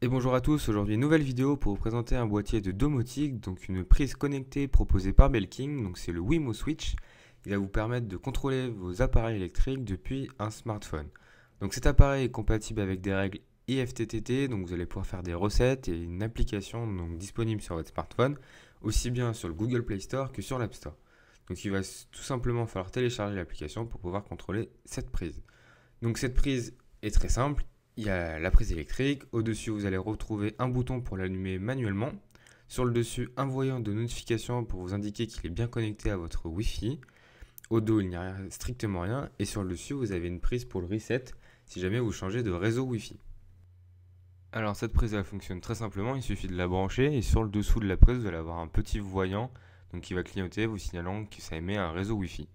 Et bonjour à tous, aujourd'hui nouvelle vidéo pour vous présenter un boîtier de domotique, donc une prise connectée proposée par Belking, donc c'est le Wimo Switch. Il va vous permettre de contrôler vos appareils électriques depuis un smartphone. Donc cet appareil est compatible avec des règles IFTTT, donc vous allez pouvoir faire des recettes et une application donc disponible sur votre smartphone, aussi bien sur le Google Play Store que sur l'App Store. Donc il va tout simplement falloir télécharger l'application pour pouvoir contrôler cette prise. Donc cette prise est très simple. Il y a la prise électrique. Au-dessus, vous allez retrouver un bouton pour l'allumer manuellement. Sur le dessus, un voyant de notification pour vous indiquer qu'il est bien connecté à votre Wi-Fi. Au dos, il n'y a strictement rien. Et sur le dessus, vous avez une prise pour le reset si jamais vous changez de réseau Wi-Fi. Alors cette prise, elle fonctionne très simplement. Il suffit de la brancher et sur le dessous de la prise, vous allez avoir un petit voyant donc qui va clignoter vous signalant que ça émet un réseau Wi-Fi.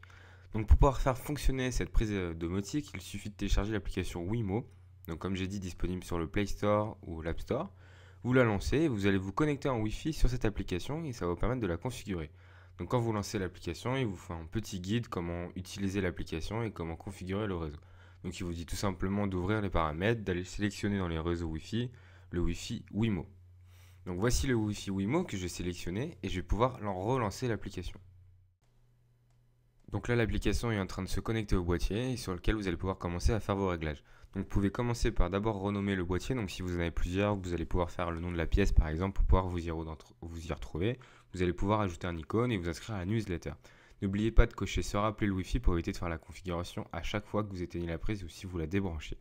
Donc pour pouvoir faire fonctionner cette prise domotique, il suffit de télécharger l'application Wimo. Donc comme j'ai dit, disponible sur le Play Store ou l'App Store. Vous la lancez et vous allez vous connecter en Wi-Fi sur cette application et ça va vous permettre de la configurer. Donc quand vous lancez l'application, il vous fait un petit guide comment utiliser l'application et comment configurer le réseau. Donc il vous dit tout simplement d'ouvrir les paramètres, d'aller sélectionner dans les réseaux Wi-Fi le Wi-Fi Wimo. Donc voici le Wi-Fi Wimo que j'ai sélectionné et je vais pouvoir relancer l'application. Donc là, l'application est en train de se connecter au boîtier et sur lequel vous allez pouvoir commencer à faire vos réglages. Donc vous pouvez commencer par d'abord renommer le boîtier. Donc si vous en avez plusieurs, vous allez pouvoir faire le nom de la pièce par exemple pour pouvoir vous y retrouver. Vous allez pouvoir ajouter un icône et vous inscrire à la newsletter. N'oubliez pas de cocher se rappeler le Wi-Fi pour éviter de faire la configuration à chaque fois que vous éteignez la prise ou si vous la débranchez.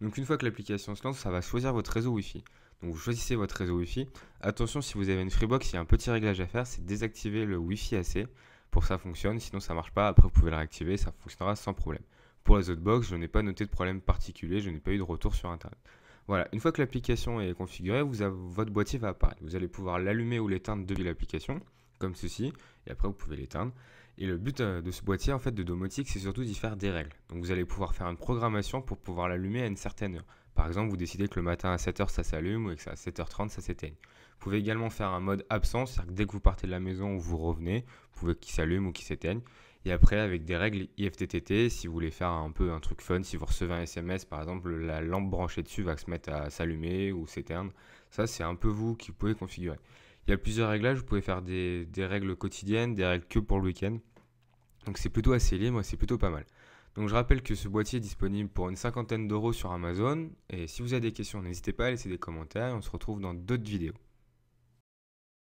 Donc une fois que l'application se lance, ça va choisir votre réseau Wi-Fi. Donc vous choisissez votre réseau Wi-Fi. Attention, si vous avez une Freebox, il y a un petit réglage à faire, c'est désactiver le Wi-Fi AC pour que ça fonctionne. Sinon ça ne marche pas. Après vous pouvez le réactiver, ça fonctionnera sans problème. Pour les autres box, je n'ai pas noté de problème particulier, je n'ai pas eu de retour sur internet. Voilà, une fois que l'application est configurée, votre boîtier va apparaître. Vous allez pouvoir l'allumer ou l'éteindre depuis l'application, comme ceci, et après vous pouvez l'éteindre. Et le but de ce boîtier en fait de domotique, c'est surtout d'y faire des règles. Donc vous allez pouvoir faire une programmation pour pouvoir l'allumer à une certaine heure. Par exemple, vous décidez que le matin à 7h ça s'allume ou que à 7h30 ça s'éteigne. Vous pouvez également faire un mode absence, c'est-à-dire que dès que vous partez de la maison ou vous revenez, vous pouvez qu'il s'allume ou qu'il s'éteigne. Et après, avec des règles IFTTT, si vous voulez faire un peu un truc fun, si vous recevez un SMS, par exemple, la lampe branchée dessus va se mettre à s'allumer ou s'éteindre. Ça, c'est un peu vous qui pouvez configurer. Il y a plusieurs réglages, vous pouvez faire des règles quotidiennes, des règles que pour le week-end. Donc c'est plutôt assez libre, c'est plutôt pas mal. Donc je rappelle que ce boîtier est disponible pour une cinquantaine d'euros sur Amazon. Et si vous avez des questions, n'hésitez pas à laisser des commentaires et on se retrouve dans d'autres vidéos.